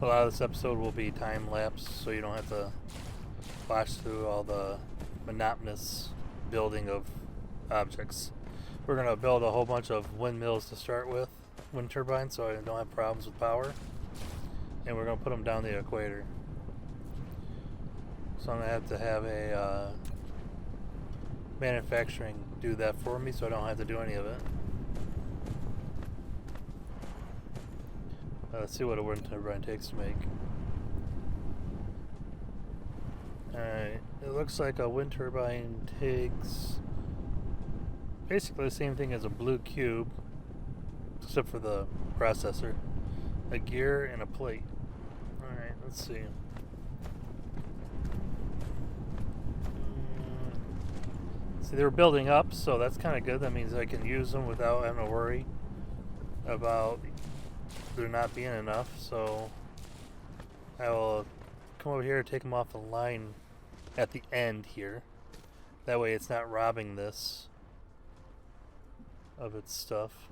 A lot of this episode will be time lapse, so you don't have to flash through all the monotonous building of objects. We're going to build a whole bunch of windmills to start with, wind turbines, so I don't have problems with power. And we're going to put them down the equator. So I'm going to have a manufacturing do that for me, so I don't have to do any of it. Let's see what a wind turbine takes to make. Alright, it looks like a wind turbine takes basically the same thing as a blue cube, except for the processor. A gear and a plate. Alright, let's see. See, they were building up, so that's kind of good. That means I can use them without having to worry about there not being enough. So I will come over here and take them off the line at the end here. That way it's not robbing this of its stuff.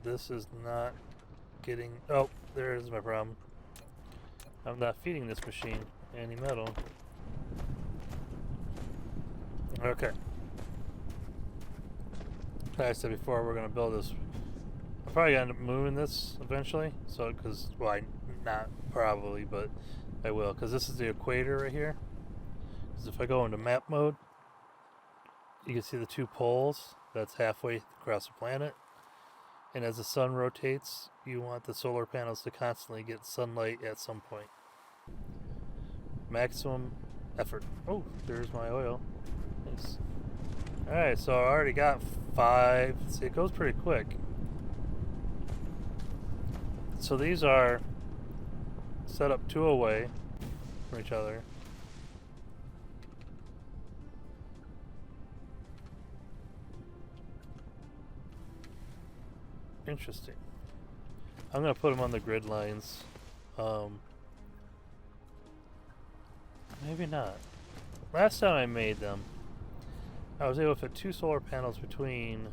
This is not getting... Oh, there's my problem. I'm not feeding this machine any metal. Okay. Like I said before, we're going to build this. I'm probably going to end up moving this eventually. So, because, well, not probably, but I will. Because this is the equator right here. Because if I go into map mode, you can see the two poles. That's halfway across the planet. And as the sun rotates, you want the solar panels to constantly get sunlight at some point. Maximum effort. Oh, there's my oil. Nice. Alright, so I already got 5. See, it goes pretty quick. So these are set up 2 away from each other. Interesting. I'm going to put them on the grid lines. Maybe not. Last time I made them, I was able to fit 2 solar panels between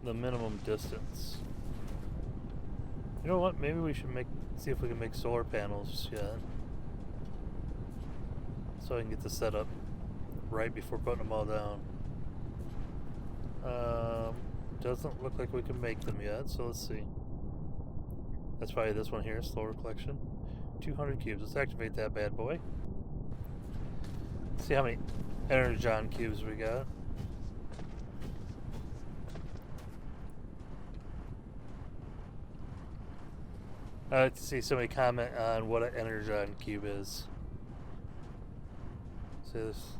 the minimum distance. You know what? Maybe we should see if we can make solar panels yet. So I can get this set up right before putting them all down. Doesn't look like we can make them yet, so let's see. That's probably this one here, slower collection. 200 cubes. Let's activate that bad boy. See how many energon cubes we got. I'd like to see somebody comment on what an energon cube is. So there's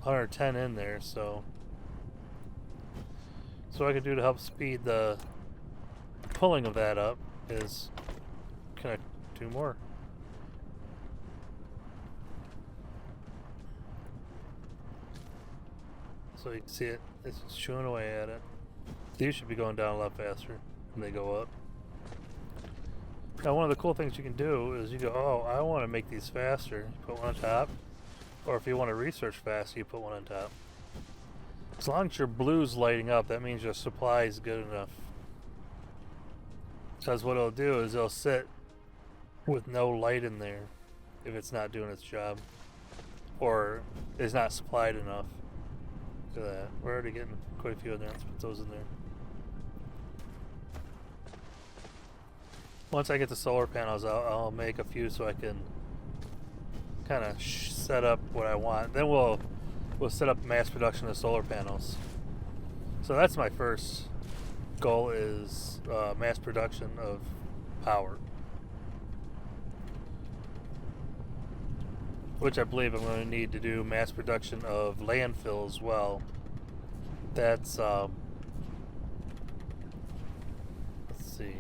110 in there, so what I can do to help speed the pulling of that up is connect 2 more. So you can see it's chewing away at it. These should be going down a lot faster when they go up. Now one of the cool things you can do is you go, oh, I want to make these faster. You put one on top, Or if you want to research fast, you put one on top. As long as your blue's lighting up, that means your supply is good enough. Because what it'll do is it'll sit with no light in there if it's not doing its job. Or is not supplied enough. Look at that. We're already getting quite a few in there. Let's put those in there. Once I get the solar panels out, I'll make a few so I can kind of set up what I want. Then we'll set up mass production of solar panels. So that's my first goal, is mass production of power, which I believe I'm going to need to do mass production of landfill as well. That's let's see,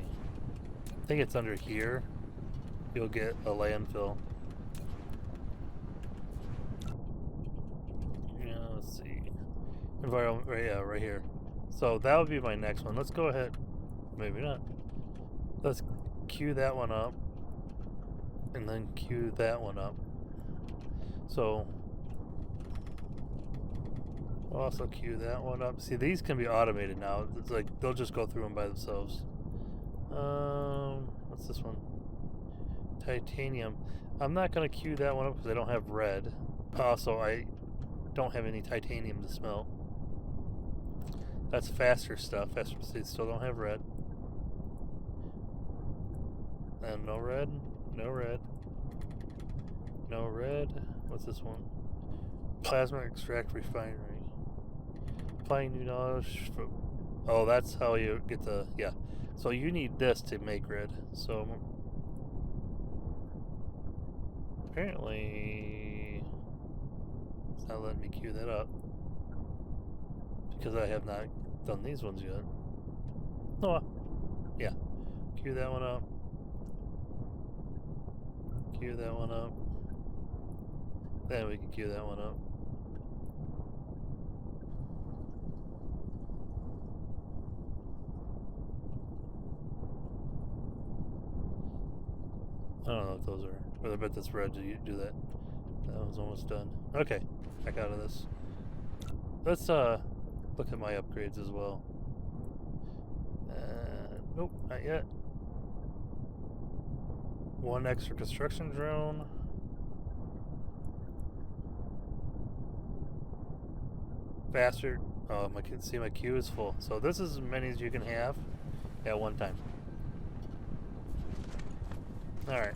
I think it's under here. You'll get a landfill. Let's see. Environment, right here. So that would be my next one. Let's go ahead. Maybe not. Let's queue that one up. And then queue that one up. So I'll also queue that one up. See, these can be automated now. It's like they'll just go through them by themselves. What's this one? Titanium. I'm not going to queue that one up because I don't have red. Also, I don't have any titanium to smelt. That's faster stuff. Faster, still don't have red. And no red. No red. No red. What's this one? Plasma extract refinery. Applying new knowledge. Oh, that's how you get the, yeah. So you need this to make red. So apparently it's not letting me queue that up because I have not done these ones yet. Oh, yeah. Queue that one up. Queue that one up. Then we can queue that one up. I don't know if those are, but I bet that's red to do that. That one's almost done. Okay, back out of this. Let's look at my upgrades as well. Nope, not yet. One extra construction drone. Faster. Oh, my queue is full. So this is as many as you can have at one time. All right.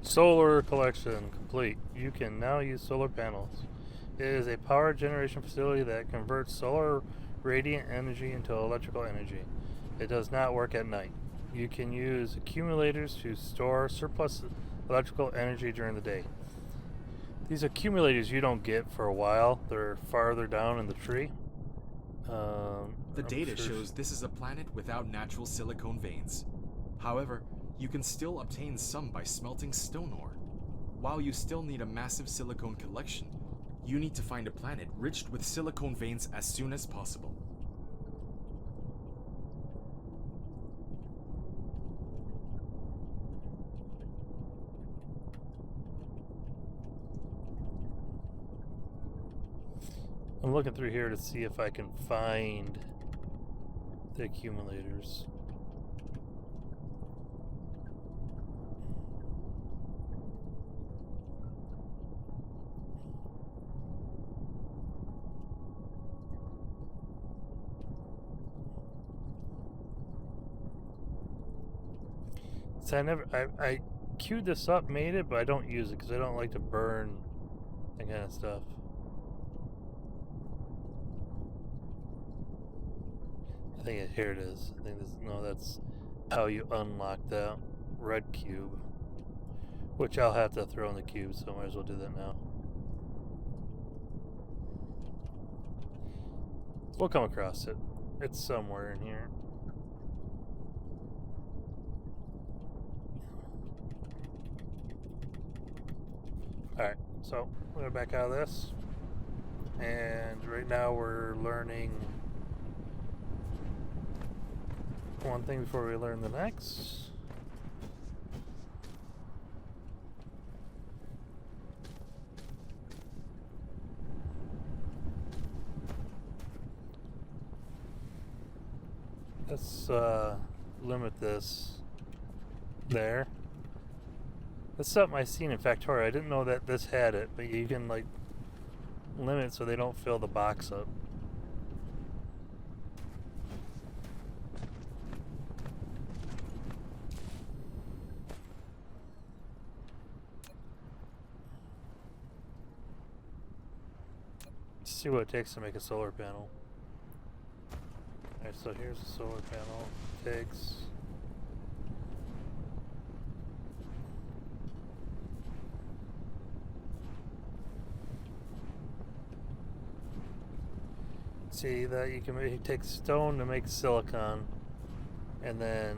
Solar collection complete. You can now use solar panels. It is a power generation facility that converts solar radiant energy into electrical energy. It does not work at night. You can use accumulators to store surplus electrical energy during the day. These accumulators you don't get for a while. They're farther down in the tree. The data shows this is a planet without natural silicone veins. However, you can still obtain some by smelting stone ore. while you still need a massive silicone collection, you need to find a planet rich with silicone veins as soon as possible. I'm looking through here to see if I can find the accumulators. So I queued this up, made it, but I don't use it because I don't like to burn that kind of stuff. I think here it is. I think this, no, that's how you unlock that red cube, which I'll have to throw in the cube, so I might as well do that now. We'll come across it. It's somewhere in here. Alright, so we're gonna back out of this. And right now we're learning one thing before we learn the next. Let's limit this there. That's something I seen in Factorio. I didn't know that this had it, but you can like limit so they don't fill the box up. Let's see what it takes to make a solar panel. Alright, so here's the solar panel. Takes see that you can take stone to make silicon, and then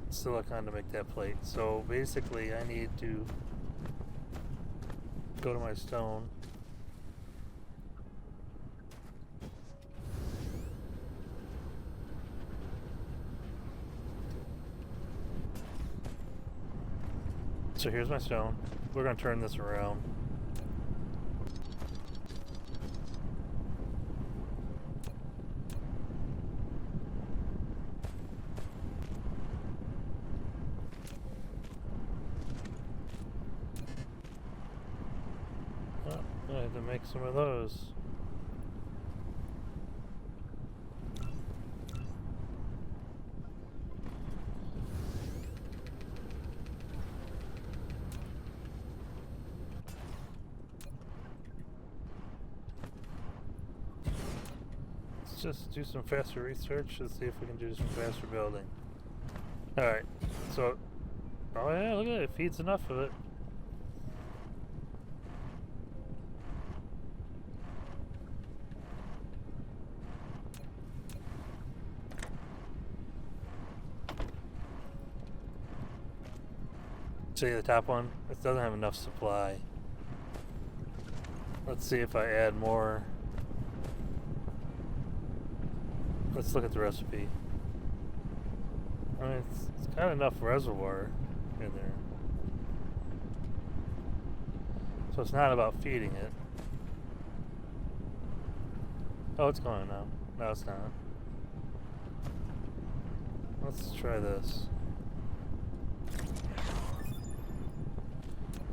silicon to make that plate. So basically I need to go to my stone, so here's my stone. We're going to turn this around. I have to make some of those. Let's just do some faster research. Let's see if we can do some faster building. Alright, so, oh yeah, look at it, it feeds enough of it. See the top one? It doesn't have enough supply. Let's see if I add more. Let's look at the recipe. I mean, it's got enough reservoir in there. So it's not about feeding it. Oh, it's going now. No, it's not. Let's try this.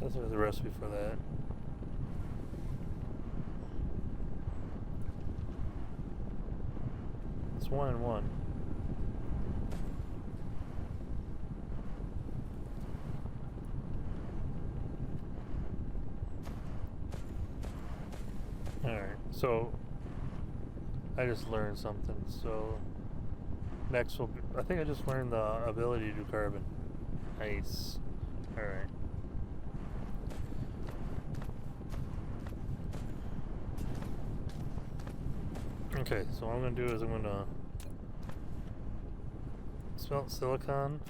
Let's look at the recipe for that. It's 1 and 1. Alright, so I just learned something. So next will be, I think I just learned the ability to do carbon. Nice. Alright. Okay, so what I'm going to do is I'm going to smelt silicon.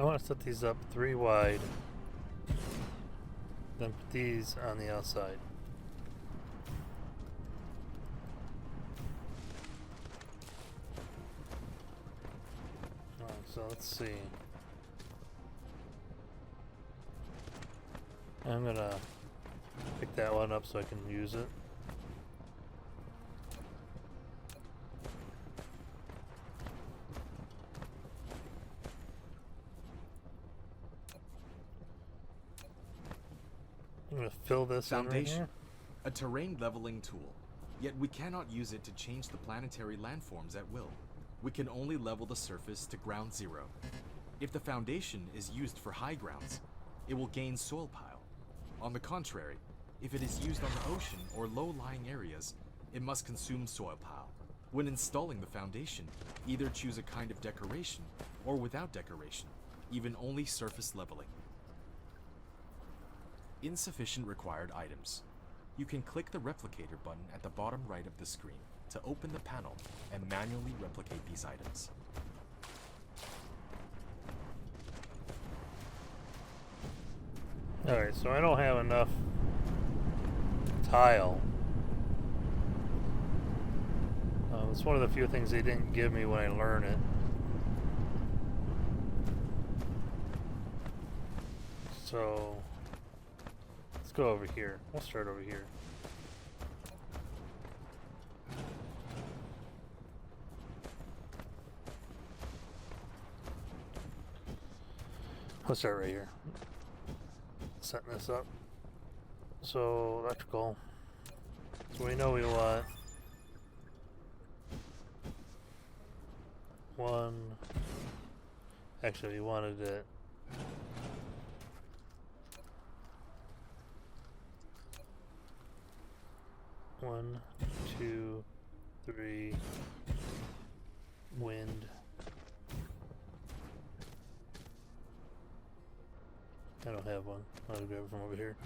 I want to set these up 3 wide, then put these on the outside. Alright, so let's see. I'm gonna pick that one up so I can use it. I'm gonna fill this in right Foundation. here. A terrain leveling tool. Yet we cannot use it to change the planetary landforms at will. We can only level the surface to ground zero. If the foundation is used for high grounds, it will gain soil pile. On the contrary, if it is used on the ocean or low-lying areas, it must consume soil pile. When installing the foundation, either choose a kind of decoration or without decoration, even only surface leveling. Insufficient required items. You can click the replicator button at the bottom right of the screen to open the panel and manually replicate these items. Alright, so I don't have enough tile. It's one of the few things they didn't give me when I learned it. So let's go over here. Let's start over here. Let's start right here. Setting this up. So electrical. So we know we want one. Actually, we wanted it. One, two, three. Wind. I don't have one. I'll grab it from over here.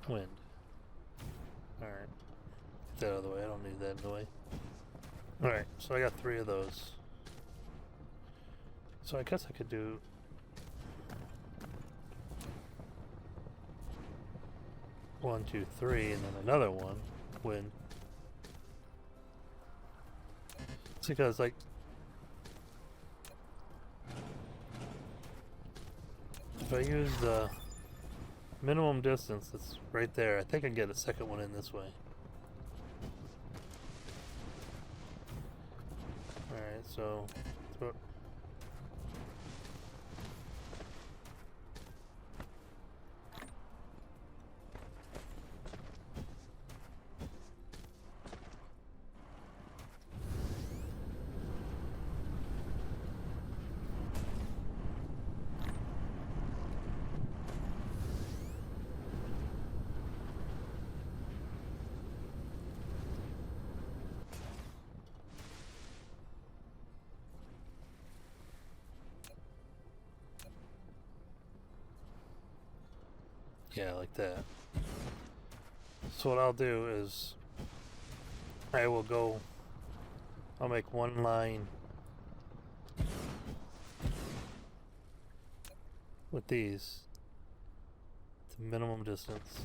Wind. Alright. Get that out of the way. I don't need that in the way. Alright, so I got 3 of those. So I guess I could do 1, 2, 3, and then another one. Wind. It's because, like, if I use the minimum distance that's right there, I think I can get a second one in this way. Alright, so yeah, like that. So what I'll do is I'll make one line with these to minimum distance.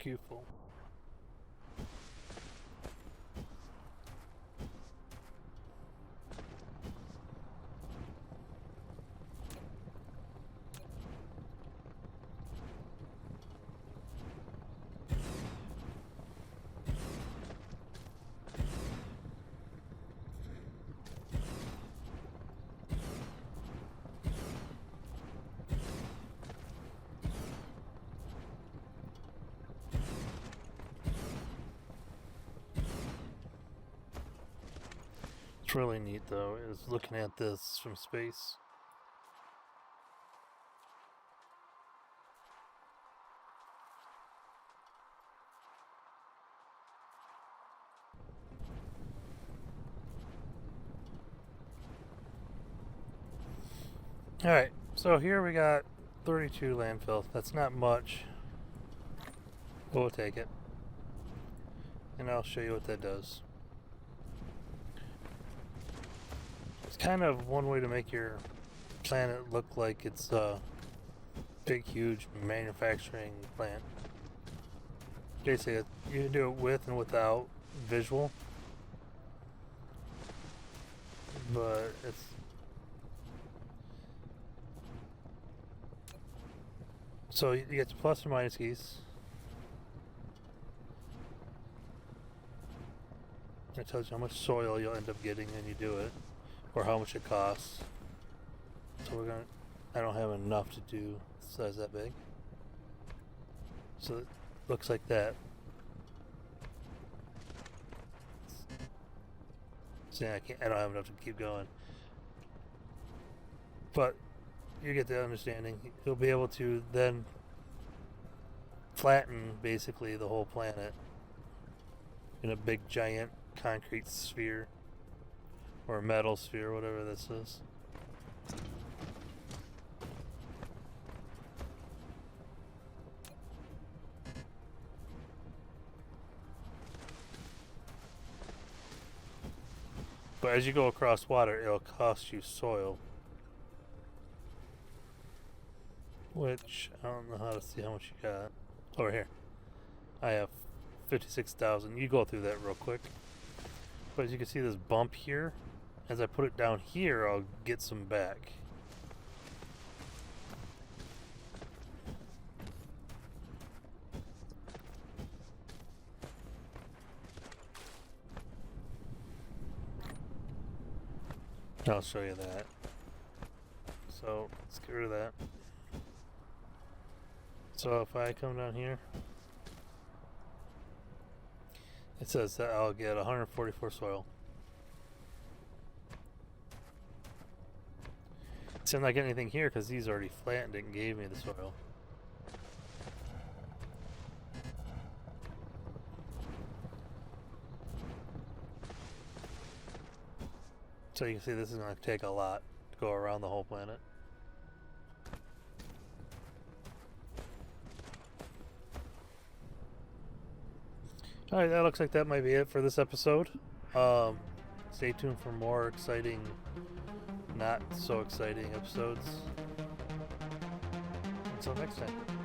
pupil. What's really neat though is looking at this from space. Alright, so here we got 32 landfill. That's not much. We'll take it. And I'll show you what that does. It's kind of one way to make your planet look like it's a big, huge manufacturing plant. Basically, you can do it with and without visual. But it's... So you get the plus or minus keys. It tells you how much soil you'll end up getting when you do it, or how much it costs. So I don't have enough to do size that big. So it looks like that. See, I don't have enough to keep going. But you get the understanding. You'll be able to then flatten basically the whole planet in a big giant concrete sphere or metal sphere, whatever this is. But as you go across water, it'll cost you soil. Which, I don't know how to see how much you got. Over here. I have 56,000. You go through that real quick. But as you can see this bump here, as I put it down here, I'll get some back. I'll show you that. So, let's get rid of that. So if I come down here, it says that I'll get 144 soil. So I'm not getting anything here because these already flattened it and gave me the soil. So you can see this is going to take a lot to go around the whole planet. Alright, that looks like that might be it for this episode. Stay tuned for more exciting, not so exciting episodes. Until next time.